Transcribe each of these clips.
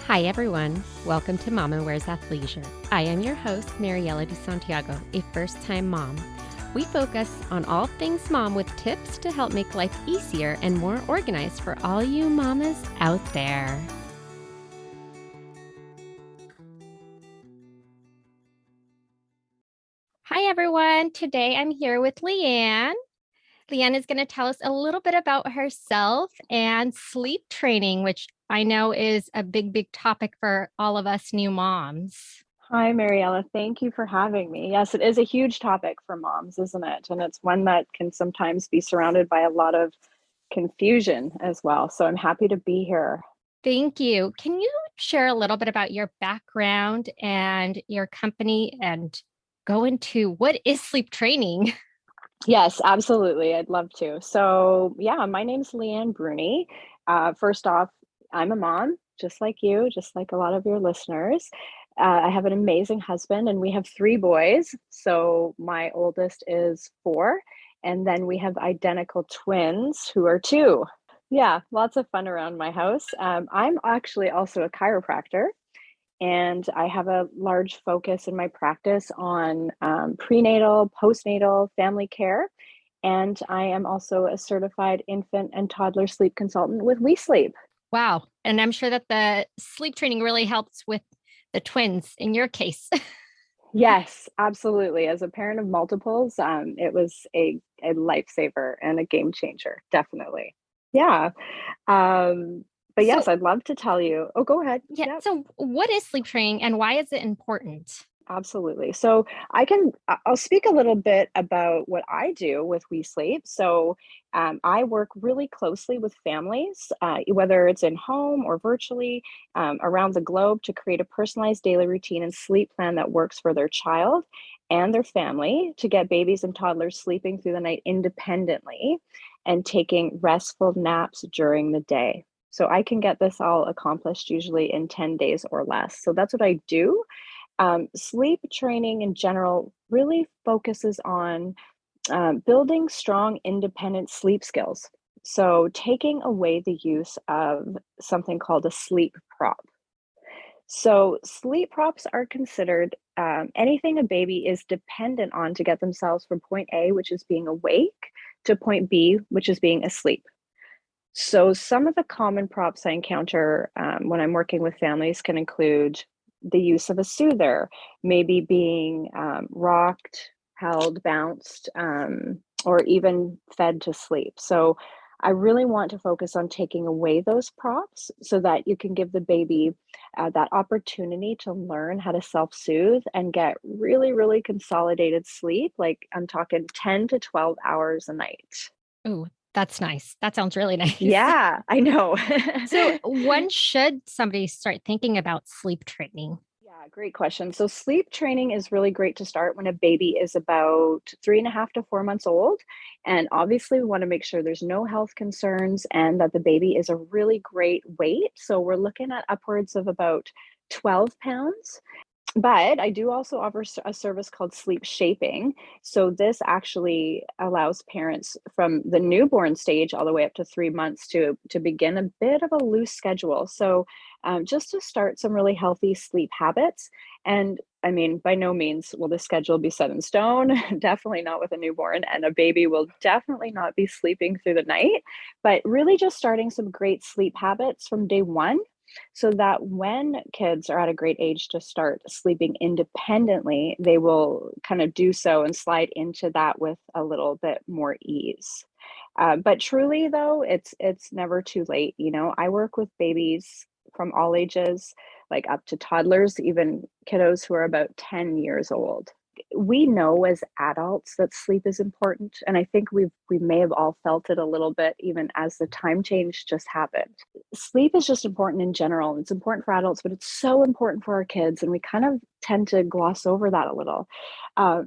Hi, everyone. Welcome to Mama Wears Athleisure. I am your host, Mariela de Santiago, a first time mom. We focus on all things mom with tips to help make life easier and more organized for all you mamas out there. Hi, everyone. Today I'm here with Leanne. Leanne is going to tell us a little bit about herself and sleep training, which I know is a big topic for all of us new moms. Hi, Mariela. Thank you for having me. Yes, it is a huge topic for moms, isn't it? And it's one that can sometimes be surrounded by a lot of confusion as well. So I'm happy to be here. Thank you. Can you share a little bit about your background and your company and go into what is sleep training? Yes, absolutely. I'd love to. So, yeah, my name's Leanne Bruni. First off, I'm a mom, just like you, just like a lot of your listeners. I have an amazing husband, and we have three boys. So, my oldest is 4, and then we have identical twins who are 2. Yeah, lots of fun around my house. I'm actually also a chiropractor. And I have a large focus in my practice on prenatal, postnatal, family care. And I am also a certified infant and toddler sleep consultant with WeeSleep. Wow. And I'm sure that the sleep training really helps with the twins in your case. Yes, absolutely. As a parent of multiples, it was a lifesaver and a game changer, definitely. Yeah. But yes, So, I'd love to tell you. Oh, go ahead. yeah. Yep. So, what is sleep training and why is it important? Absolutely. So I'll speak a little bit about what I do with WeSleep. So I work really closely with families, whether it's in home or virtually around the globe, to create a personalized daily routine and sleep plan that works for their child and their family to get babies and toddlers sleeping through the night independently and taking restful naps during the day. So I can get this all accomplished usually in 10 days or less. So that's what I do. Sleep training in general really focuses on building strong, independent sleep skills. So, taking away the use of something called a sleep prop. So, sleep props are considered anything a baby is dependent on to get themselves from point A, which is being awake, to point B, which is being asleep. So, some of the common props I encounter when I'm working with families can include the use of a soother, maybe being rocked, held, bounced, or even fed to sleep. So, I really want to focus on taking away those props so that you can give the baby that opportunity to learn how to self soothe and get really consolidated sleep. Like I'm talking 10 to 12 hours a night. Oh, that's nice. That sounds really nice. Yeah, I know. So, when should somebody start thinking about sleep training? Yeah, great question. So, sleep training is really great to start when a baby is about 3.5 to 4 months old. And obviously, we want to make sure there's no health concerns and that the baby is a really great weight. So, we're looking at upwards of about 12 pounds. But I do also offer a service called sleep shaping. So this actually allows parents from the newborn stage all the way up to 3 months to begin a bit of a loose schedule. So just to start some really healthy sleep habits. And I mean, by no means will the schedule be set in stone. Definitely not with a newborn, and a baby will definitely not be sleeping through the night. But really, just starting some great sleep habits from day one so that when kids are at a great age to start sleeping independently, they will kind of do so and slide into that with a little bit more ease. But truly, though, it's never too late. You know, I work with babies from all ages, like up to toddlers, even kiddos who are about 10 years old. We know as adults that sleep is important, and I think we may have all felt it a little bit even as the time change just happened. Sleep is just important in general. It's important for adults, but it's so important for our kids, and we kind of tend to gloss over that a little.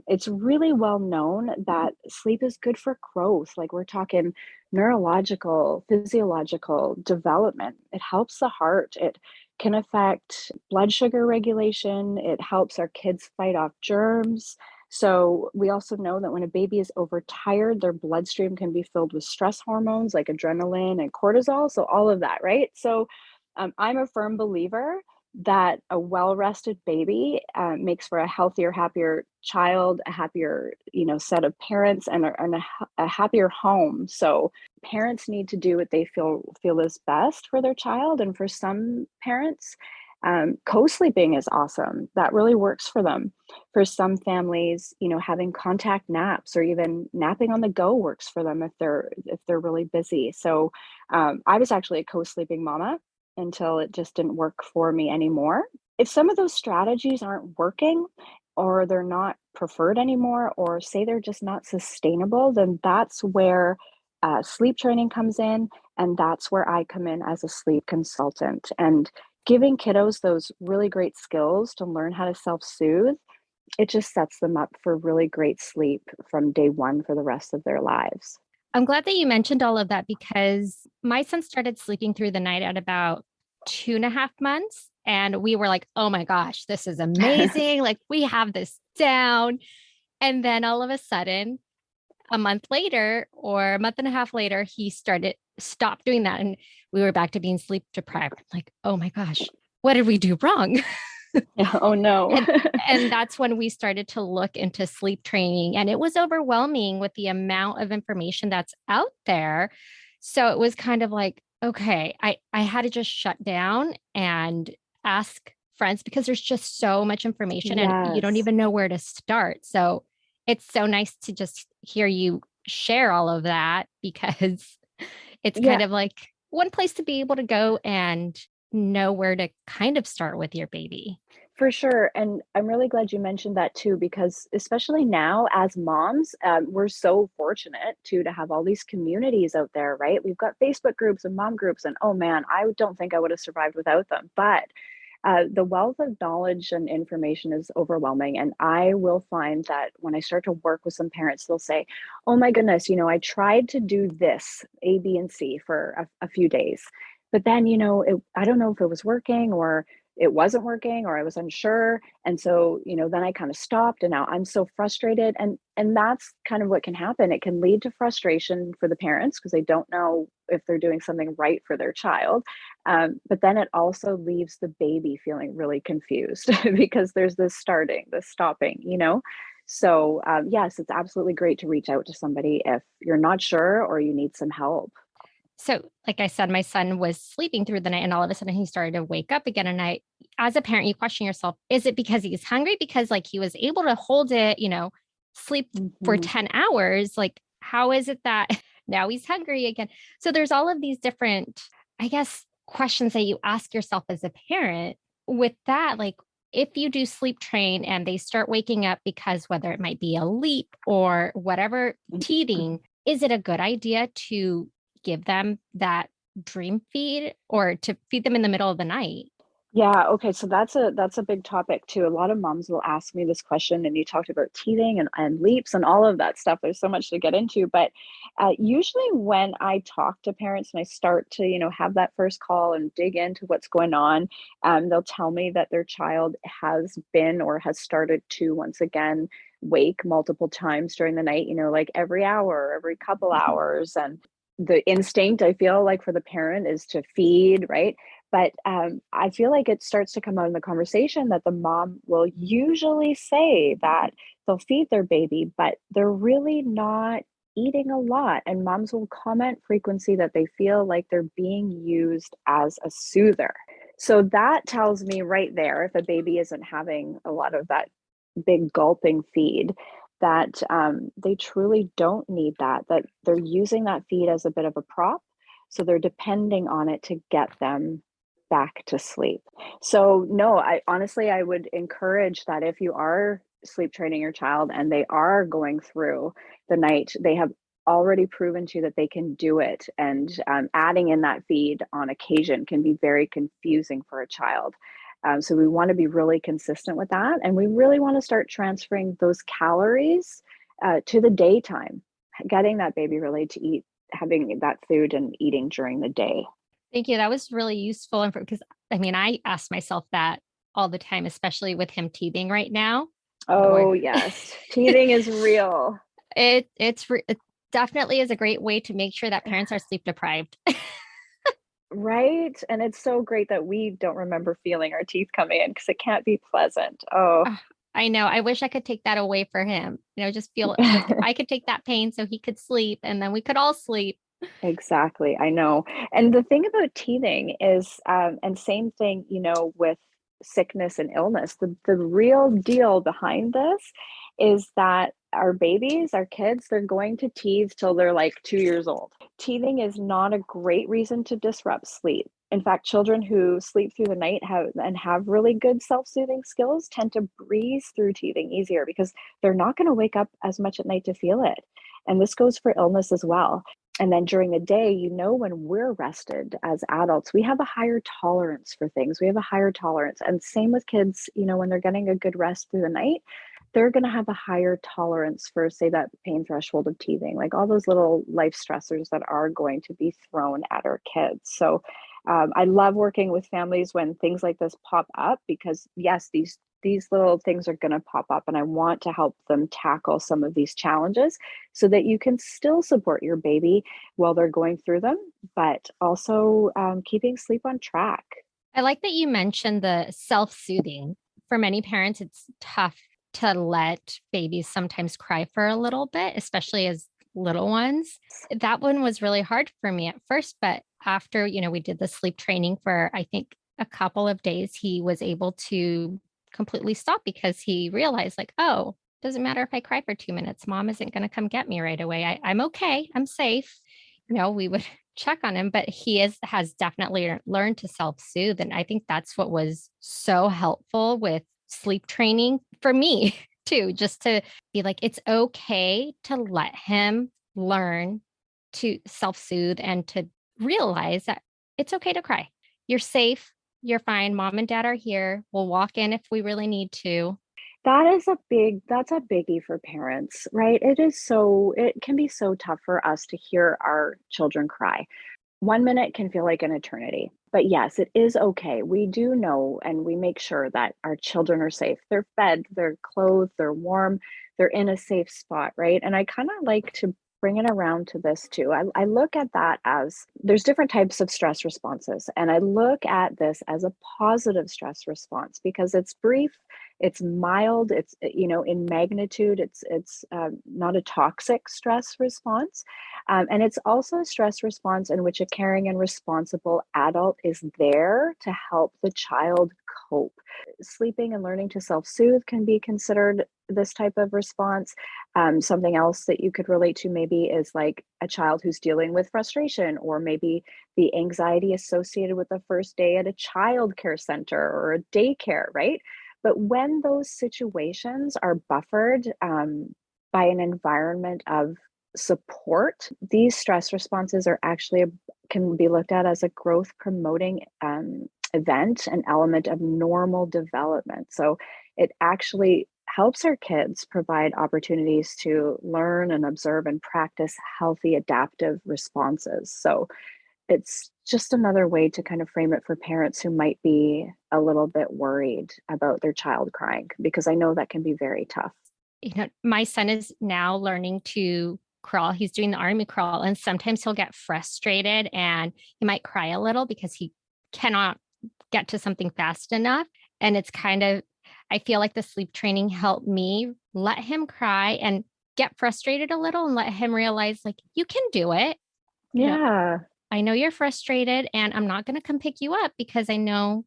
It's really well known that sleep is good for growth. Like we're talking neurological, physiological development. It helps the heart. It can affect blood sugar regulation. It helps our kids fight off germs. So, we also know that when a baby is overtired, their bloodstream can be filled with stress hormones like adrenaline and cortisol. So, all of that, right? So, I'm a firm believer that a well-rested baby makes for a healthier, happier child, a happier, set of parents, and a happier home. So parents need to do what they feel is best for their child. And for some parents, co-sleeping is awesome. That really works for them. For some families, having contact naps or even napping on the go works for them if they're really busy. So I was actually a co-sleeping mama until it just didn't work for me anymore. If some of those strategies aren't working or they're not preferred anymore, or say they're just not sustainable, then that's where sleep training comes in. And that's where I come in as a sleep consultant and giving kiddos those really great skills to learn how to self soothe. It just sets them up for really great sleep from day one for the rest of their lives. I'm glad that you mentioned all of that because my son started sleeping through the night at about 2.5 months. And we were like, oh my gosh, this is amazing. Like, we have this down. And then all of a sudden, a month later or a month and a half later, he stopped doing that. And we were back to being sleep deprived. Like, oh my gosh, what did we do wrong? Oh no. and and that's when we started to look into sleep training, and it was overwhelming with the amount of information that's out there. So it was kind of like, okay, I had to just shut down and ask friends because there's just so much information and you don't Yes. even know where to start. So it's so nice to just hear you share all of that because it's Yeah. kind of like one place to be able to go and know where to kind of start with your baby. For sure, and I'm really glad you mentioned that too, because especially now as moms, we're so fortunate to have all these communities out there, right? We've got Facebook groups and mom groups, and oh man, I don't think I would have survived without them. But the wealth of knowledge and information is overwhelming, and I will find that when I start to work with some parents, they'll say, "Oh my goodness, I tried to do this A, B, and C for a few days, but then I don't know if it was working or." It wasn't working or I was unsure. And so, then I kind of stopped and now I'm so frustrated. And that's kind of what can happen. It can lead to frustration for the parents because they don't know if they're doing something right for their child. But then it also leaves the baby feeling really confused because there's this starting, this stopping. So, yes, it's absolutely great to reach out to somebody if you're not sure or you need some help. So, like I said, my son was sleeping through the night and all of a sudden he started to wake up again. And as a parent, you question yourself, is it because he's hungry? Because like he was able to hold it, sleep for Mhm. 10 hours. Like, how is it that now he's hungry again? So there's all of these different, I guess, questions that you ask yourself as a parent with that. Like, if you do sleep train and they start waking up because whether it might be a leap or whatever teething, is it a good idea to give them that dream feed or to feed them in the middle of the night? Yeah, okay, so that's a big topic too. A lot of moms will ask me this question, and you talked about teething and leaps and all of that stuff. There's so much to get into, but usually when I talk to parents and I start to, have that first call and dig into what's going on, they'll tell me that their child has been or has started to once again wake multiple times during the night, like every hour, every couple hours, and the instinct I feel like for the parent is to feed, right? But I feel like it starts to come out in the conversation that the mom will usually say that they'll feed their baby, but they're really not eating a lot. And moms will comment frequency that they feel like they're being used as a soother. So that tells me right there, if a baby isn't having a lot of that big gulping feed, that they truly don't need that, that they're using that feed as a bit of a prop. So they're depending on it to get them back to sleep. So no, I would encourage that if you are sleep training your child and they are going through the night, they have already proven to you that they can do it. And adding in that feed on occasion can be very confusing for a child. So we want to be really consistent with that. And we really want to start transferring those calories to the daytime, getting that baby really to eat, having that food and eating during the day. Thank you. That was really useful. And because I mean, I ask myself that all the time, especially with him teething right now, Oh, where yes. Teething is real. it definitely is a great way to make sure that parents are sleep deprived. Right? And it's so great that we don't remember feeling our teeth coming in because it can't be pleasant. Oh. Ugh, I know. I wish I could take that away for him. Just feel like if I could take that pain so he could sleep and then we could all sleep. Exactly, I know. And the thing about teething is, and same thing, with sickness and illness, the real deal behind this is that our babies, our kids, they're going to teethe till they're like 2 years old. Teething is not a great reason to disrupt sleep. In fact, children who sleep through the night have really good self-soothing skills tend to breeze through teething easier because they're not going to wake up as much at night to feel it. And this goes for illness as well. And then during the day, when we're rested as adults, we have a higher tolerance for things. We have a higher tolerance. And same with kids, when they're getting a good rest through the night, they're going to have a higher tolerance for, say, that pain threshold of teething, like all those little life stressors that are going to be thrown at our kids. So I love working with families when things like this pop up because, yes, these little things are going to pop up, and I want to help them tackle some of these challenges so that you can still support your baby while they're going through them, but also keeping sleep on track. I like that you mentioned the self-soothing. For many parents, it's tough to let babies sometimes cry for a little bit, especially as little ones. That one was really hard for me at first, but after, we did the sleep training for, I think, a couple of days, he was able to completely stop because he realized, like, oh, doesn't matter if I cry for 2 minutes. Mom isn't going to come get me right away. I'm okay. I'm safe. We would check on him, but has definitely learned to self-soothe. And I think that's what was so helpful with sleep training for me too, just to be like, it's okay to let him learn to self-soothe and to realize that it's okay to cry. You're safe. You're fine. Mom and dad are here. We'll walk in if we really need to. That's a biggie for parents, right? It can be so tough for us to hear our children cry. 1 minute can feel like an eternity. But yes, it is okay. We do know and we make sure that our children are safe. They're fed, they're clothed, they're warm, they're in a safe spot, right? And I kind of like to bring it around to this too. I look at that as there's different types of stress responses. And I look at this as a positive stress response because it's brief, it's mild, it's, in magnitude, it's not a toxic stress response. And it's also a stress response in which a caring and responsible adult is there to help the child cope. Sleeping and learning to self soothe can be considered this type of response. Something else that you could relate to maybe is like a child who's dealing with frustration, or maybe the anxiety associated with the first day at a child care center or a daycare, right? But when those situations are buffered by an environment of support, these stress responses are actually can be looked at as a growth promoting event, an element of normal development. So it actually helps our kids provide opportunities to learn and observe and practice healthy adaptive responses. So it's just another way to kind of frame it for parents who might be a little bit worried about their child crying, because I know that can be very tough. My son is now learning to crawl. He's doing the army crawl, and sometimes he'll get frustrated and he might cry a little because he cannot get to something fast enough. And it's kind of, I feel like the sleep training helped me let him cry and get frustrated a little and let him realize, like, you can do it. You know, Yeah. I know you're frustrated and I'm not going to come pick you up because I know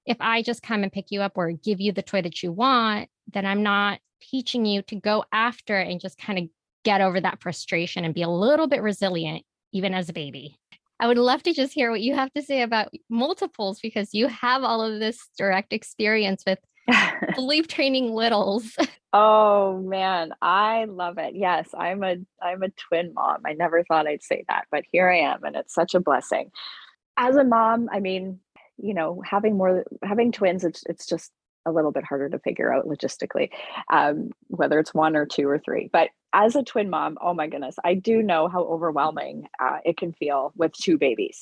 if I just come and pick you up or give you the toy that you want, then I'm not teaching you to go after and just kind of get over that frustration and be a little bit resilient, even as a baby. I would love to just hear what you have to say about multiples because you have all of this direct experience with sleep training littles. Oh man, I love it. Yes, I'm a twin mom. I never thought I'd say that, but here I am, and it's such a blessing. As a mom, I mean, having twins, it's just a little bit harder to figure out logistically, whether it's one or two or three. But as a twin mom, oh my goodness, I do know how overwhelming it can feel with two babies,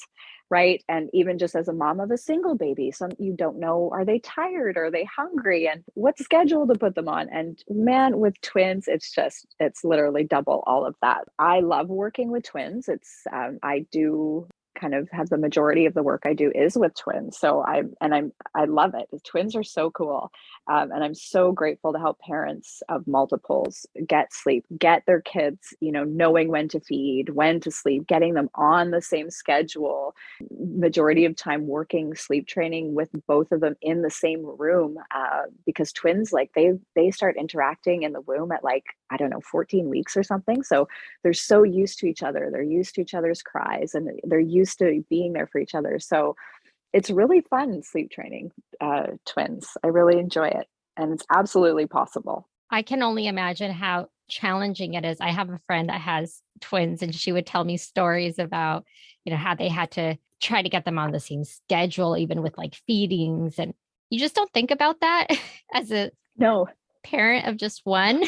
right? And even just as a mom of a single baby, some you don't know, are they tired? Are they hungry? And what schedule to put them on? And man, with twins, it's literally double all of that. I love working with twins. I do kind of have the majority of the work I do is with twins. So I love it. The twins are so cool. And I'm so grateful to help parents of multiples get sleep, get their kids, knowing when to feed, when to sleep, getting them on the same schedule, majority of time working sleep training with both of them in the same room, because twins, like they start interacting in the womb at like, I don't know, 14 weeks or something. So they're so used to each other. They're used to each other's cries, and they're used to being there for each other. So it's really fun sleep training twins. I really enjoy it, and it's absolutely possible. I can only imagine how challenging it is. I have a friend that has twins, and she would tell me stories about, how they had to try to get them on the same schedule, even with like feedings. And you just don't think about that as a No, parent of just one,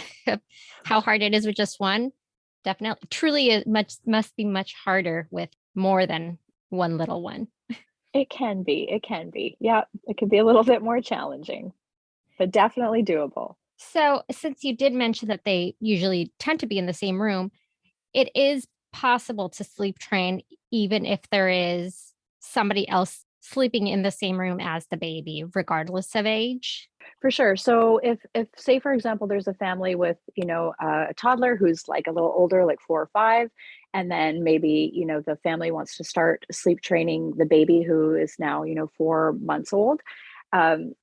how hard it is with just one. Definitely, truly, it must be much harder with more than one little one. it can be. It can be. Yeah, it can be a little bit more challenging, but definitely doable. So, since you did mention that they usually tend to be in the same room, it is possible to sleep train even if there is somebody else sleeping in the same room as the baby, regardless of age. For sure. So if say for example there's a family with, a toddler who's like a little older, like 4 or 5, and then maybe, the family wants to start sleep training the baby who is now, 4 months old.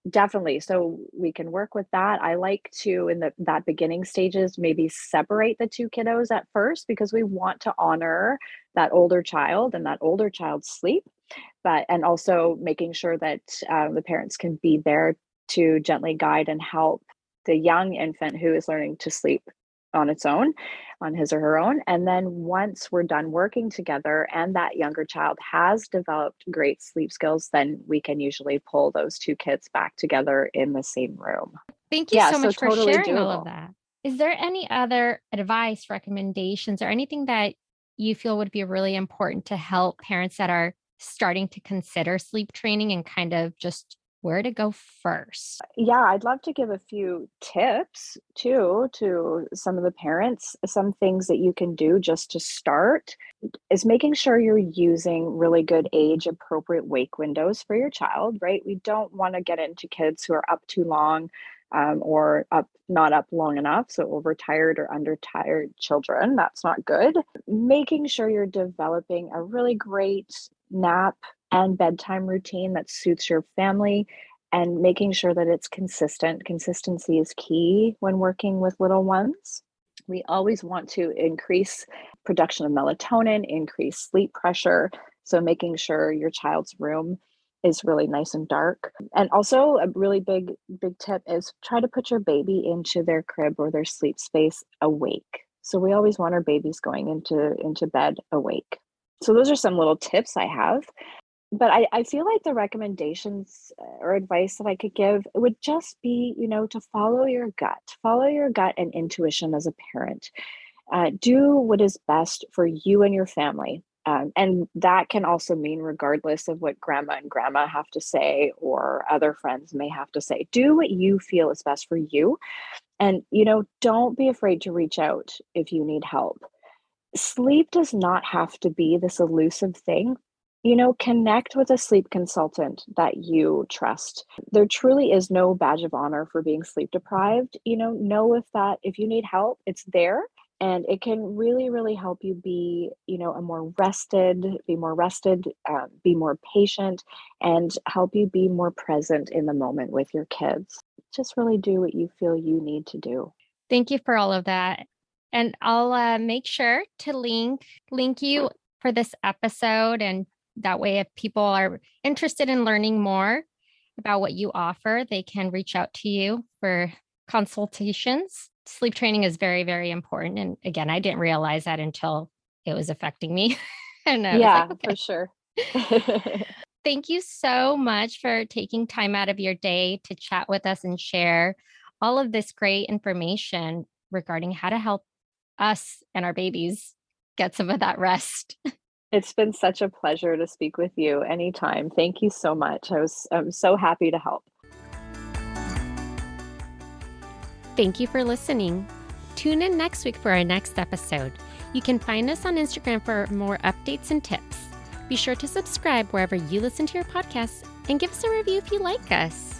Definitely. So we can work with that. I like to, in that beginning stages, maybe separate the two kiddos at first, because we want to honor that older child and that older child's sleep, and also making sure that the parents can be there to gently guide and help the young infant who is learning to sleep on its own, on his or her own. And then once we're done working together and that younger child has developed great sleep skills, then we can usually pull those two kids back together in the same room. Thank you Yeah, so so much for totally sharing all of doable. that. Is there any other advice, recommendations, or anything that you feel would be really important to help parents that are starting to consider sleep training and kind of just where to go first? Yeah, I'd love to give a few tips too to some of the parents. Some things that you can do just to start is making sure you're using really good age appropriate wake windows for your child, right? We don't want to get into kids who are up too long, or not up long enough. So overtired or undertired children, that's not good. Making sure you're developing a really great nap and bedtime routine that suits your family, and making sure that it's consistent. Consistency is key when working with little ones. We always want to increase production of melatonin, increase sleep pressure. So making sure your child's room is really nice and dark. And also a really big tip is try to put your baby into their crib or their sleep space awake. So we always want our babies going into bed awake. So those are some little tips I have. But I feel like the recommendations or advice that I could give would just be, to follow your gut and intuition as a parent. Do what is best for you and your family. And that can also mean, regardless of what grandma and grandma have to say or other friends may have to say, do what you feel is best for you. And, don't be afraid to reach out if you need help. Sleep does not have to be this elusive thing. Connect with a sleep consultant that you trust. There truly is no badge of honor for being sleep deprived. Know if you need help, it's there. And it can really, really help you be, be more rested, be more patient, and help you be more present in the moment with your kids. Just really do what you feel you need to do. Thank you for all of that. And I'll make sure to link you for this episode, and that way if people are interested in learning more about what you offer, they can reach out to you for consultations. Sleep training is very, very important. And again, I didn't realize that until it was affecting me. And I was like, Yeah, for okay. sure. Thank you so much for taking time out of your day to chat with us and share all of this great information regarding how to help us and our babies get some of that rest. It's been such a pleasure to speak with you anytime. Thank you so much. I'm so happy to help. Thank you for listening. Tune in next week for our next episode. You can find us on Instagram for more updates and tips. Be sure to subscribe wherever you listen to your podcasts and give us a review if you like us.